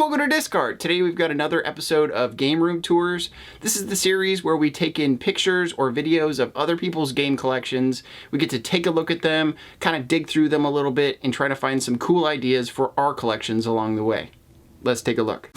welcome to Discard. Today we've got another episode of Gameroom Tours. This is the series where we take in pictures or videos of other people's game collections. We get to take a look at them, kind of dig through them a little bit, and try to find some cool ideas for our collections along the way. Let's take a look.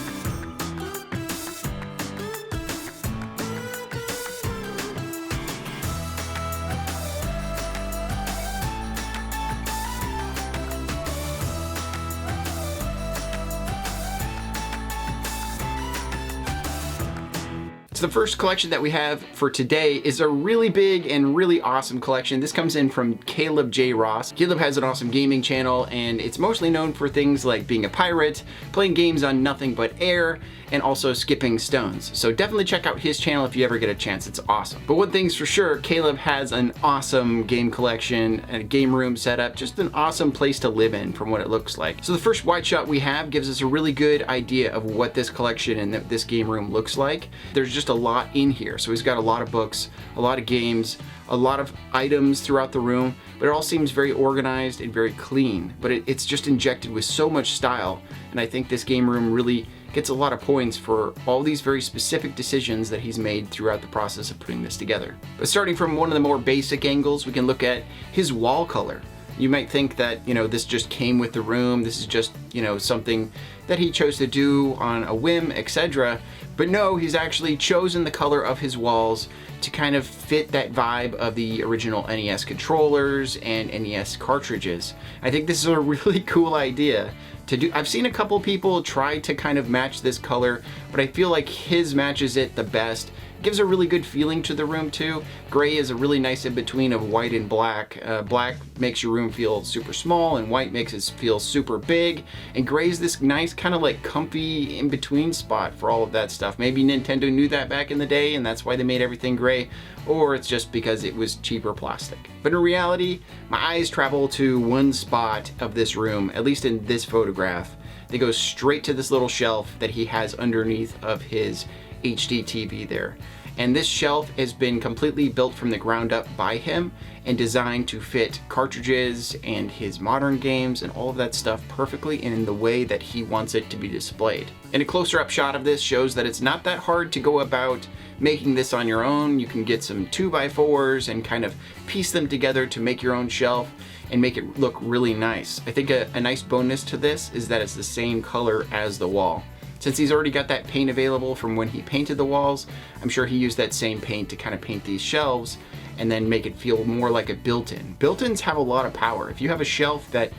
The first collection that we have for today is a really big and really awesome collection. This comes in from Caleb J. Ross. Caleb has an awesome gaming channel, and it's mostly known for things like being a pirate, playing games on nothing but air, and also skipping stones. So definitely check out his channel if you ever get a chance. It's awesome. But one thing's for sure, Caleb has an awesome game collection and a game room setup, just an awesome place to live in from what it looks like. So the first wide shot we have gives us a really good idea of what this collection and this game room looks like. There's just a lot in here. So he's got a lot of books, a lot of games, a lot of items throughout the room, but it all seems very organized and very clean. But it's just injected with so much style, and I think this game room really gets a lot of points for all these very specific decisions that he's made throughout the process of putting this together. But starting from one of the more basic angles, we can look at his wall color. You might think that, this just came with the room, this is just, something that he chose to do on a whim, etc. But no, he's actually chosen the color of his walls to kind of fit that vibe of the original NES controllers and NES cartridges. I think this is a really cool idea to do. I've seen a couple people try to kind of match this color, but I feel like his matches it the best. Gives a really good feeling to the room too. Gray is a really nice in-between of white and black. Black makes your room feel super small, and white makes it feel super big. And gray is this nice kind of like comfy in-between spot for all of that stuff. Maybe Nintendo knew that back in the day, and that's why they made everything gray, or it's just because it was cheaper plastic. But in reality, my eyes travel to one spot of this room, at least in this photograph. They go straight to this little shelf that he has underneath of his HD TV there. And this shelf has been completely built from the ground up by him and designed to fit cartridges and his modern games and all of that stuff perfectly in the way that he wants it to be displayed. And a closer up shot of this shows that it's not that hard to go about making this on your own. You can get some 2x4s and kind of piece them together to make your own shelf and make it look really nice. I think a nice bonus to this is that it's the same color as the wall. Since he's already got that paint available from when he painted the walls, I'm sure he used that same paint to kind of paint these shelves and then make it feel more like a built-in. Built-ins have a lot of power. If you have a shelf that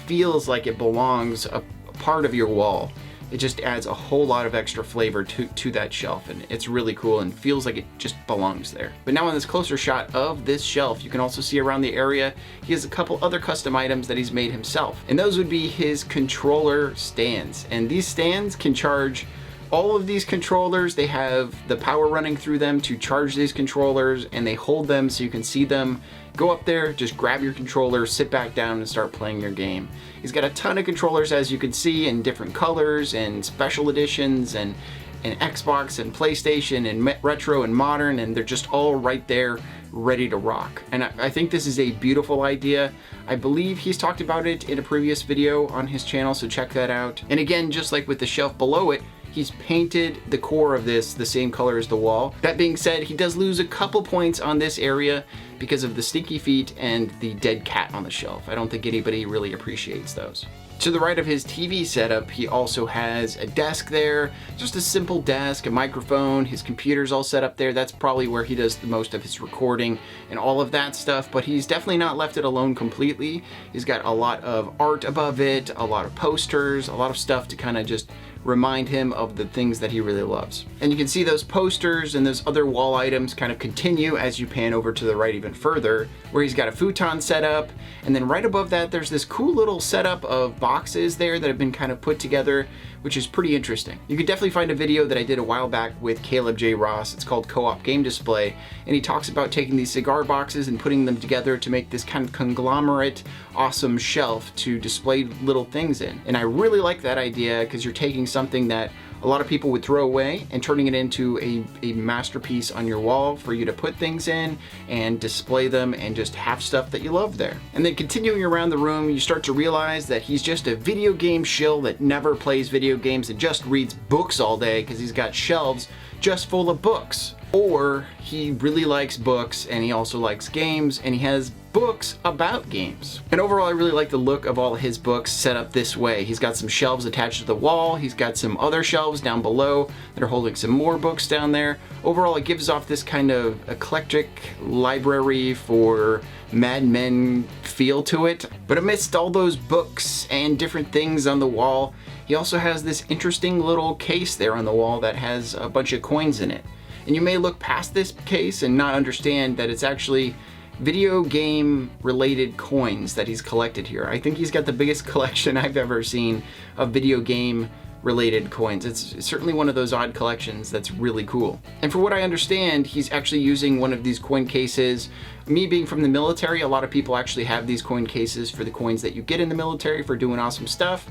feels like it belongs a part of your wall, it just adds a whole lot of extra flavor to that shelf, and it's really cool and feels like it just belongs there. But now on this closer shot of this shelf, you can also see around the area he has a couple other custom items that he's made himself, and those would be his controller stands. And these stands can charge all of these controllers. They have the power running through them to charge these controllers, and they hold them so you can see them. Go up there, just grab your controller, sit back down, and start playing your game. He's got a ton of controllers, as you can see, in different colors and special editions and Xbox and PlayStation and retro and modern, and they're just all right there ready to rock. And I think this is a beautiful idea. I believe he's talked about it in a previous video on his channel, so check that out. And again, just like with the shelf below it, he's painted the core of this the same color as the wall. That being said, he does lose a couple points on this area because of the stinky feet and the dead cat on the shelf. I don't think anybody really appreciates those. To the right of his TV setup, he also has a desk there, just a simple desk, a microphone, his computer's all set up there. That's probably where he does the most of his recording and all of that stuff, but he's definitely not left it alone completely. He's got a lot of art above it, a lot of posters, a lot of stuff to kind of just remind him of the things that he really loves. And you can see those posters and those other wall items kind of continue as you pan over to the right even further, where he's got a futon set up, and then right above that there's this cool little setup of boxes there that have been kind of put together, which is pretty interesting. You could definitely find a video that I did a while back with Caleb J. Ross. It's called Co-op Game Display, and he talks about taking these cigar boxes and putting them together to make this kind of conglomerate awesome shelf to display little things in. And I really like that idea because you're taking something that a lot of people would throw away, and turning it into a masterpiece on your wall for you to put things in and display them and just have stuff that you love there. And then continuing around the room, you start to realize that he's just a video game shill that never plays video games and just reads books all day because he's got shelves just full of books. Or he really likes books and he also likes games and he has books about games. And overall, I really like the look of all his books set up this way. He's got some shelves attached to the wall. He's got some other shelves down below that are holding some more books down there. Overall, it gives off this kind of eclectic library for Mad Men feel to it. But amidst all those books and different things on the wall, he also has this interesting little case there on the wall that has a bunch of coins in it. And you may look past this case and not understand that it's actually video game related coins that he's collected here. I think he's got the biggest collection I've ever seen of video game related coins. It's certainly one of those odd collections that's really cool. And for what I understand, he's actually using one of these coin cases. Me being from the military, a lot of people actually have these coin cases for the coins that you get in the military for doing awesome stuff.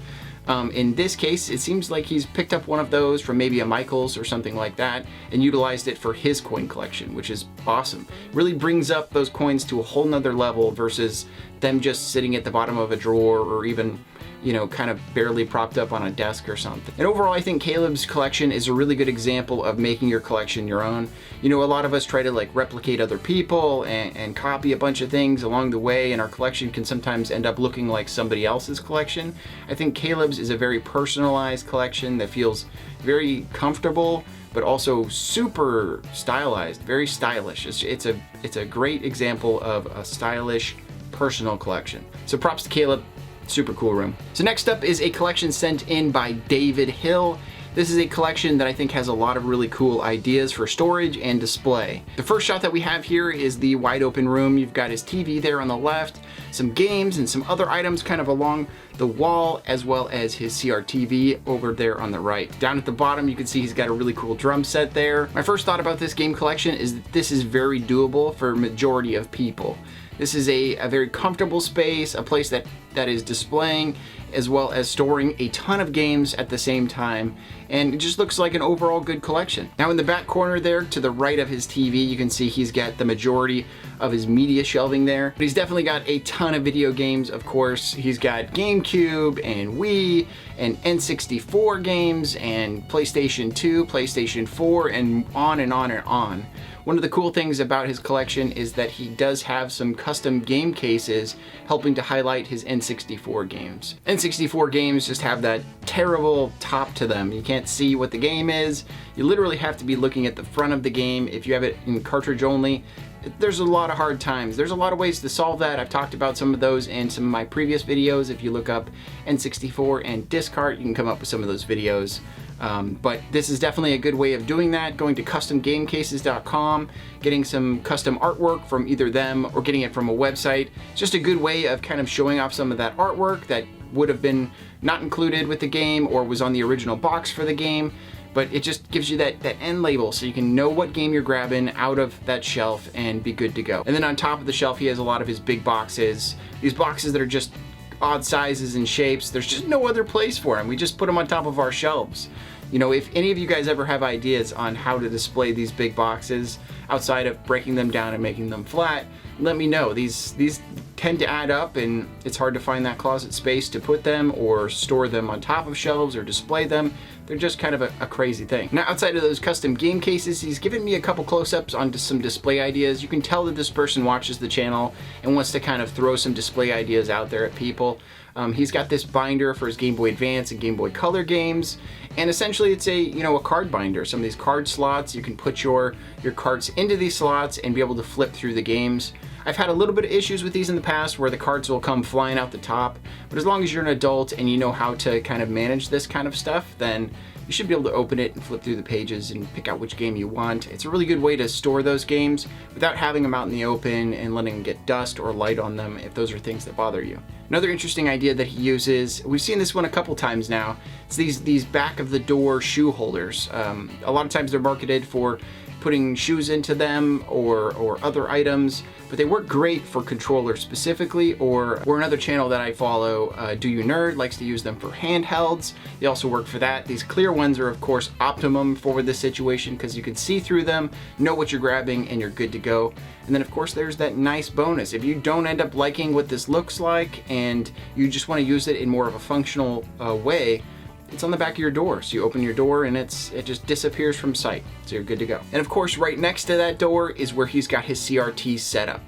In this case, it seems like he's picked up one of those from maybe a Michaels or something like that and utilized it for his coin collection, which is awesome. Really brings up those coins to a whole nother level versus them just sitting at the bottom of a drawer or even, you know, kind of barely propped up on a desk or something. And overall, I think Caleb's collection is a really good example of making your collection your own. You know, a lot of us try to like replicate other people and copy a bunch of things along the way, and our collection can sometimes end up looking like somebody else's collection. I think Caleb's is a very personalized collection that feels very comfortable, but also super stylized, very stylish. It's a great example of a stylish personal collection. So props to Caleb. Super cool room. So next up is a collection sent in by David Hill. This is a collection that I think has a lot of really cool ideas for storage and display. The first shot that we have here is the wide open room. You've got his TV there on the left, some games and some other items kind of along the wall, as well as his CRTV over there on the right. Down at the bottom, you can see he's got a really cool drum set there. My first thought about this game collection is that this is very doable for a majority of people. This is a very comfortable space, a place that is displaying as well as storing a ton of games at the same time, and it just looks like an overall good collection. Now in the back corner there to the right of his TV, you can see he's got the majority of his media shelving there, but he's definitely got a ton of video games. Of course, he's got GameCube and Wii and N64 games and PlayStation 2, PlayStation 4, and on and on and on. One of the cool things about his collection is that he does have some custom game cases helping to highlight his N64 games. N64 games just have that terrible top to them. You can't see what the game is. You literally have to be looking at the front of the game. If you have it in cartridge only, there's a lot of hard times. There's a lot of ways to solve that. I've talked about some of those in some of my previous videos. If you look up N64 and disc art, you can come up with some of those videos. But this is definitely a good way of doing that, going to customgamecases.com, getting some custom artwork from either them or getting it from a website. It's just a good way of kind of showing off some of that artwork that would have been not included with the game or was on the original box for the game, but it just gives you that end label so you can know what game you're grabbing out of that shelf and be good to go. And then on top of the shelf, he has a lot of his big boxes, these boxes that are just odd sizes and shapes. There's just no other place for them. We just put them on top of our shelves. You know, if any of you guys ever have ideas on how to display these big boxes outside of breaking them down and making them flat, let me know. These tend to add up and it's hard to find that closet space to put them or store them on top of shelves or display them. They're just kind of a crazy thing. Now, outside of those custom game cases, he's given me a couple close-ups on some display ideas. You can tell that this person watches the channel and wants to kind of throw some display ideas out there at people. He's got this binder for his Game Boy Advance and Game Boy Color games, and essentially it's a card binder. Some of these card slots, you can put your cards into these slots and be able to flip through the games. I've had a little bit of issues with these in the past where the cards will come flying out the top, but as long as you're an adult and you know how to kind of manage this kind of stuff, then you should be able to open it and flip through the pages and pick out which game you want. It's a really good way to store those games without having them out in the open and letting them get dust or light on them if those are things that bother you. Another interesting idea that he uses, we've seen this one a couple times now, it's these back of the door shoe holders. A lot of times they're marketed for putting shoes into them or other items, but they work great for controllers specifically, or another channel that I follow, Do You Nerd, likes to use them for handhelds. They also work for that. These clear ones are of course optimum for this situation because you can see through them, know what you're grabbing, and you're good to go. And then of course there's that nice bonus. If you don't end up liking what this looks like and you just want to use it in more of a functional way, it's on the back of your door. So you open your door and it just disappears from sight. So you're good to go. And of course, right next to that door is where he's got his CRT set up.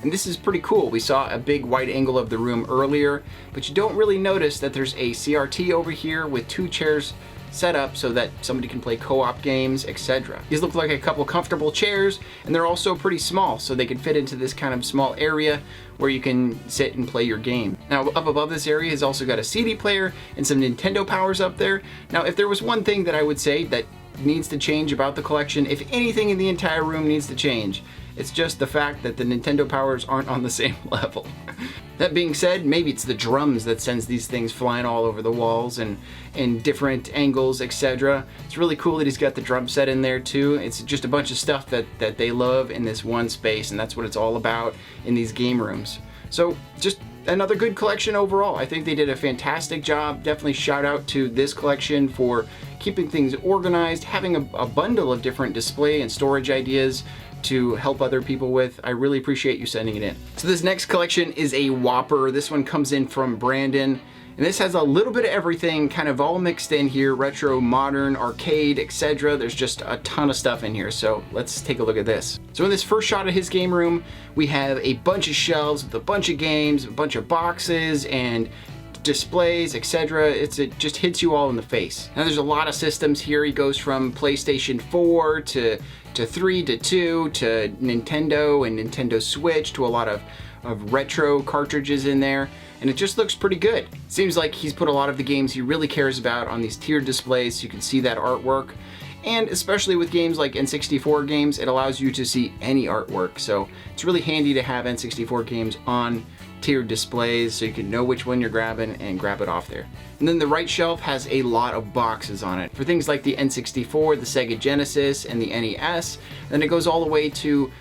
And this is pretty cool. We saw a big wide angle of the room earlier, but you don't really notice that there's a CRT over here with 2 chairs set up so that somebody can play co-op games, etc. These look like a couple comfortable chairs, and they're also pretty small, so they can fit into this kind of small area where you can sit and play your game. Now, up above this area has also got a CD player and some Nintendo powers up there. Now, if there was one thing that I would say that needs to change about the collection, if anything in the entire room needs to change, it's just the fact that the Nintendo powers aren't on the same level. That being said, maybe it's the drums that sends these things flying all over the walls and in different angles, etc. It's really cool that he's got the drum set in there too. It's just a bunch of stuff that they love in this one space, and that's what it's all about in these game rooms. So just another good collection overall. I think they did a fantastic job. Definitely shout out to this collection for keeping things organized, having a bundle of different display and storage ideas to help other people with. I really appreciate you sending it in. So this next collection is a whopper. This one comes in from Brandon, and this has a little bit of everything kind of all mixed in here: retro, modern, arcade, etc. There's just a ton of stuff in here, so let's take a look at this. So in this first shot of his game room, we have a bunch of shelves with a bunch of games, a bunch of boxes and displays, etc. It just hits you all in the face. Now there's a lot of systems here. He goes from PlayStation 4 to 3 to 2 to Nintendo and Nintendo Switch to a lot of retro cartridges in there, and it just looks pretty good. Seems like he's put a lot of the games he really cares about on these tiered displays, so you can see that artwork. And especially with games like N64 games, it allows you to see any artwork. So it's really handy to have N64 games on tiered displays so you can know which one you're grabbing and grab it off there. And then the right shelf has a lot of boxes on it for things like the N64, the Sega Genesis, and the NES. Then it goes all the way to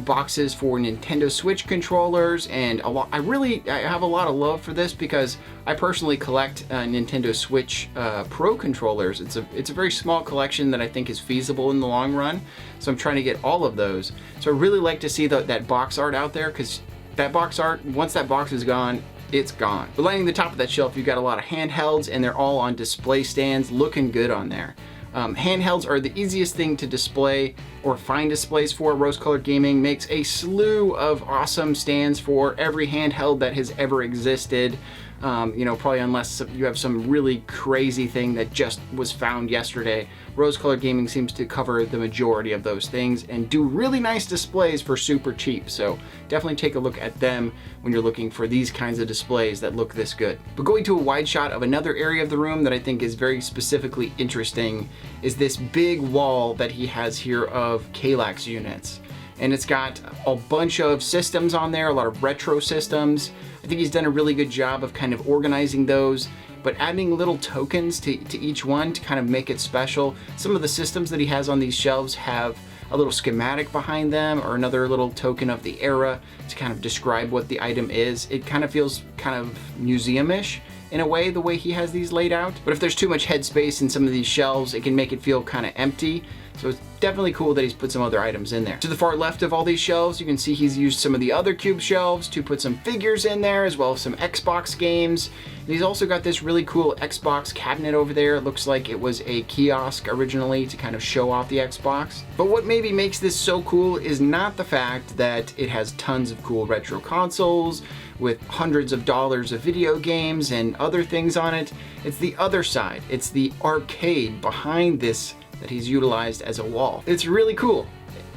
boxes for Nintendo Switch controllers, and a lot. I have a lot of love for this because I personally collect Nintendo Switch Pro controllers. It's a very small collection that I think is feasible in the long run, so I'm trying to get all of those. So I really like to see that box art out there, because that box art, once that box is gone, it's gone. But lining the top of that shelf, you've got a lot of handhelds, and they're all on display stands, looking good on there. Handhelds are the easiest thing to display or find displays for. Rose Colored Gaming makes a slew of awesome stands for every handheld that has ever existed. Probably unless you have some really crazy thing that just was found yesterday. Rose Colored Gaming seems to cover the majority of those things and do really nice displays for super cheap. So definitely take a look at them when you're looking for these kinds of displays that look this good. But going to a wide shot of another area of the room that I think is very specifically interesting is this big wall that he has here of Kallax units. And it's got a bunch of systems on there, a lot of retro systems. I think he's done a really good job of kind of organizing those, but adding little tokens to each one to kind of make it special. Some of the systems that he has on these shelves have a little schematic behind them or another little token of the era to kind of describe what the item is. It kind of feels kind of museum-ish in a way, the way he has these laid out. But if there's too much headspace in some of these shelves, it can make it feel kind of empty. So it's definitely cool that he's put some other items in there. To the far left of all these shelves, you can see he's used some of the other cube shelves to put some figures in there, as well as some Xbox games. And he's also got this really cool Xbox cabinet over there. It looks like it was a kiosk originally to kind of show off the Xbox. But what maybe makes this so cool is not the fact that it has tons of cool retro consoles with hundreds of dollars of video games and other things on it. It's the other side. It's the arcade behind this that he's utilized as a wall. It's really cool.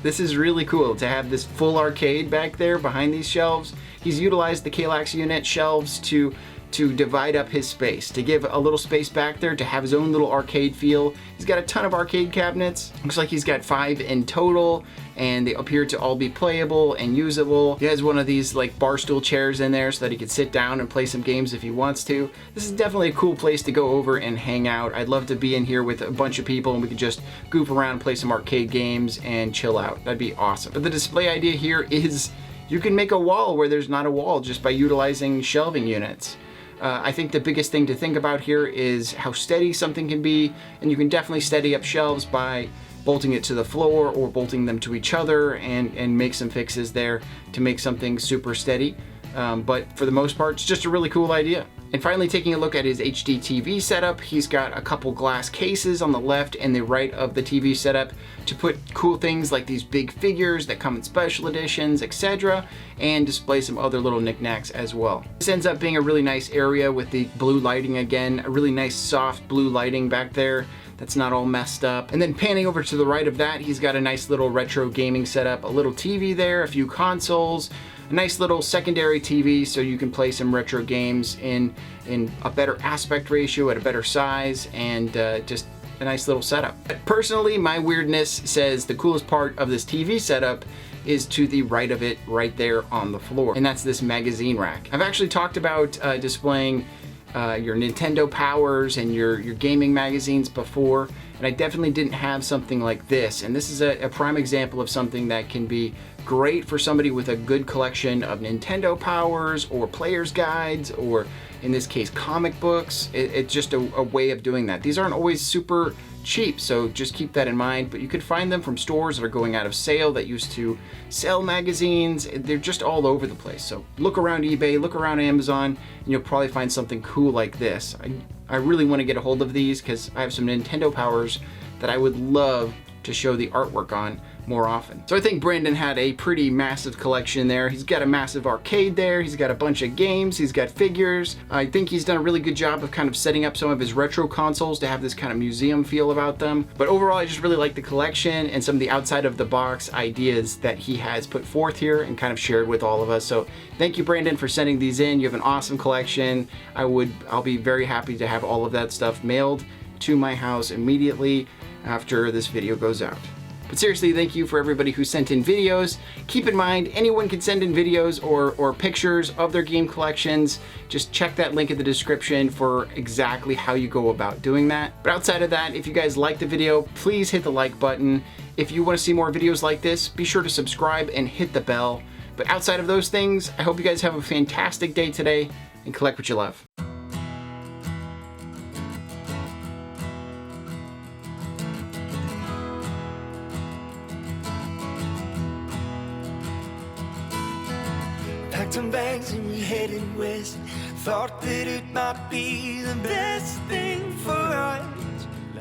This is really cool to have this full arcade back there behind these shelves. He's utilized the Kallax unit shelves to to divide up his space, to give a little space back there to have his own little arcade feel. He's got a ton of arcade cabinets. Looks like he's got 5 in total, and they appear to all be playable and usable. He has one of these like bar stool chairs in there so that he could sit down and play some games if he wants to. This is definitely a cool place to go over and hang out. I'd love to be in here with a bunch of people and we could just goof around, play some arcade games, and chill out. That'd be awesome. But the display idea here is you can make a wall where there's not a wall just by utilizing shelving units. I think the biggest thing to think about here is how steady something can be, and you can definitely steady up shelves by bolting it to the floor or bolting them to each other and make some fixes there to make something super steady. But for the most part, it's just a really cool idea. And finally, taking a look at his HD TV setup, he's got a couple glass cases on the left and the right of the TV setup to put cool things like these big figures that come in special editions, etc., and display some other little knickknacks as well. This ends up being a really nice area with the blue lighting again, a really nice soft blue lighting back there that's not all messed up. And then panning over to the right of that, he's got a nice little retro gaming setup, a little TV there, a few consoles, a nice little secondary TV so you can play some retro games in a better aspect ratio at a better size, and just a nice little setup. But personally, my weirdness says the coolest part of this TV setup is to the right of it, right there on the floor, and that's this magazine rack. I've actually talked about displaying your Nintendo Powers and your gaming magazines before, and I definitely didn't have something like this, and this is a prime example of something that can be great for somebody with a good collection of Nintendo Powers or player's guides, or in this case comic books. It's just a way of doing that. These aren't always super cheap, so just keep that in mind, but you could find them from stores that are going out of sale that used to sell magazines. They're just all over the place, so look around eBay, look around Amazon, and you'll probably find something cool like this. I really want to get a hold of these because I have some Nintendo Powers that I would love to show the artwork on more often. So I think Brandon had a pretty massive collection there. He's got a massive arcade there, he's got a bunch of games, he's got figures. I think he's done a really good job of kind of setting up some of his retro consoles to have this kind of museum feel about them. But overall, I just really like the collection and some of the outside of the box ideas that he has put forth here and kind of shared with all of us. So thank you, Brandon, for sending these in. You have an awesome collection. I'll be very happy to have all of that stuff mailed to my house immediately after this video goes out. But seriously, thank you for everybody who sent in videos. Keep in mind, anyone can send in videos or pictures of their game collections. Just check that link in the description for exactly how you go about doing that. But outside of that, if you guys like the video, please hit the like button. If you want to see more videos like this, be sure to subscribe and hit the bell. But outside of those things, I hope you guys have a fantastic day today and collect what you love. Packed some bags and we headed west. Thought that it might be the best thing for us.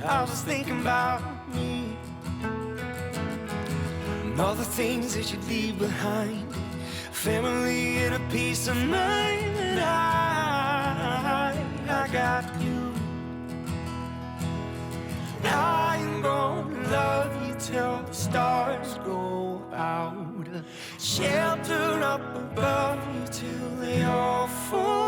I was thinking about me and all the things that you'd leave behind. Family and a peace of mind. And I got you. I am gonna love you till the stars go out. Shelter up above you till they all fall.